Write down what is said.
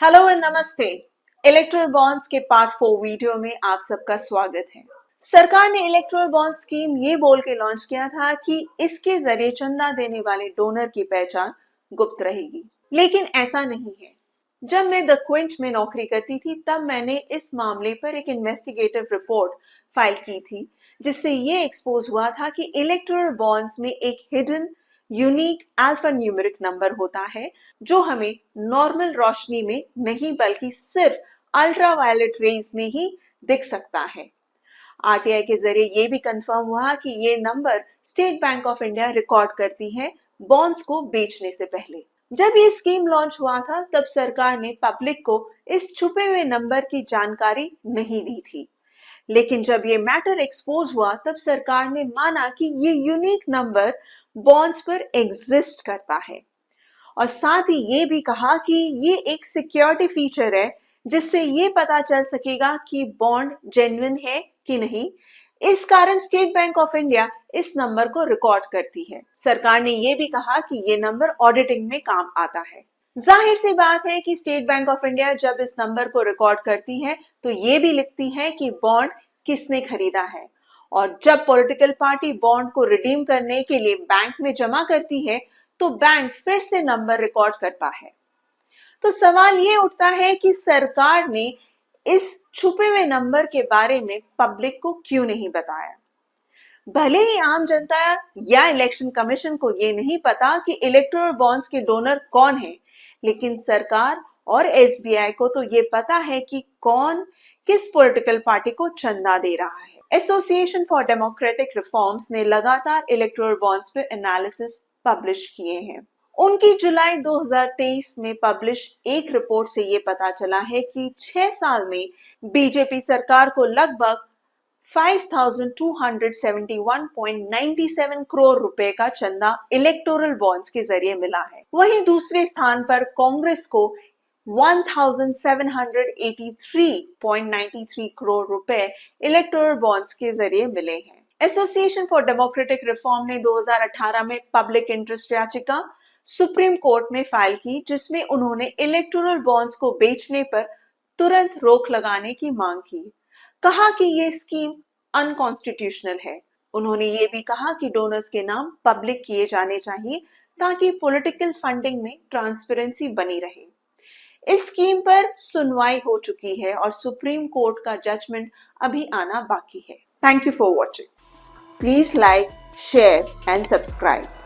Hello and नमस्ते। Electoral bonds के part 4 video में आप सबका स्वागत है। सरकार ने इलेक्टोरल बॉन्ड स्कीम ये बोल के लॉन्च किया था कि इसके जरिए चंदा देने वाले डोनर की पहचान गुप्त रहेगी, लेकिन ऐसा नहीं है। जब मैं द क्विंट में नौकरी करती थी तब मैंने इस मामले पर एक इन्वेस्टिगेटिव रिपोर्ट फाइल की थी, जिससे ये एक्सपोज हुआ था कि इलेक्टोरल बॉन्ड्स में एक hidden unique alpha numeric number होता है जो हमें नॉर्मल रोशनी में नहीं बल्कि सिर्फ अल्ट्रावायलेट रेज में ही दिख सकता है। आरटीआई के जरिए ये भी कंफर्म हुआ कि ये number state bank of India record करती है बॉन्ड्स को बेचने से पहले। जब ये स्कीम लॉन्च हुआ था तब सरकार ने पब्लिक को इस छुपे हुए नंबर की जानकारी नहीं दी थी, लेकिन जब ये मैटर एक्सपोज हुआ तब सरकार ने माना कि ये यूनिक नंबर बॉन्ड्स पर एग्जिस्ट करता है और साथ ही ये भी कहा कि ये एक सिक्योरिटी फीचर है जिससे ये पता चल सकेगा कि बॉन्ड जेन्युइन है कि नहीं। इस कारण स्टेट बैंक ऑफ इंडिया इस नंबर को रिकॉर्ड करती है। सरकार ने ये भी कहा कि ये नंबर ऑडिटिंग में काम आता है। जाहिर सी बात है कि स्टेट बैंक ऑफ इंडिया जब इस नंबर को रिकॉर्ड करती है तो ये भी लिखती है कि बॉन्ड किसने खरीदा है, और जब पॉलिटिकल पार्टी बॉन्ड को रिडीम करने के लिए बैंक में जमा करती है तो बैंक फिर से नंबर रिकॉर्ड करता है। तो सवाल ये उठता है कि सरकार ने इस छुपे हुए नंबर के बारे में पब्लिक को क्यों नहीं बताया। भले ही आम जनता या इलेक्शन कमीशन को ये नहीं पता कि इलेक्टोरल बॉन्ड्स के डोनर कौन है, लेकिन सरकार और एसबीआई को तो ये पता है कि कौन किस पॉलिटिकल पार्टी को चंदा दे रहा है। एसोसिएशन फॉर डेमोक्रेटिक रिफॉर्म्स ने लगातार इलेक्टोरल बॉन्ड्स पर एनालिसिस पब्लिश किए हैं। उनकी जुलाई 2023 में पब्लिश एक रिपोर्ट से ये पता चला है कि 6 साल में बीजेपी सरकार को लगभग 5,271.97 करोड़ रुपए का चंदा इलेक्टोरल बॉन्ड्स के जरिए मिला है। वहीं दूसरे स्थान पर कांग्रेस को 1,783.93 करोड़ रुपए इलेक्टोरल बॉन्ड्स के जरिए मिले हैं। एसोसिएशन फॉर डेमोक्रेटिक रिफॉर्म ने 2018 में पब्लिक इंटरेस्ट याचिका सुप्रीम कोर्ट में फाइल की, जिसमें उन्होंने इलेक्टोरल बॉन्ड्स को बेचने पर तुरंत रोक लगाने की मांग की। कहा कि ये स्कीम अनकॉन्स्टिट्यूशनल है। उन्होंने ये भी कहा कि डोनर्स के नाम पब्लिक किए जाने चाहिए ताकि पॉलिटिकल फंडिंग में ट्रांसपेरेंसी बनी रहे। इस स्कीम पर सुनवाई हो चुकी है और सुप्रीम कोर्ट का जजमेंट अभी आना बाकी है। Thank you for watching. Please like, share and subscribe.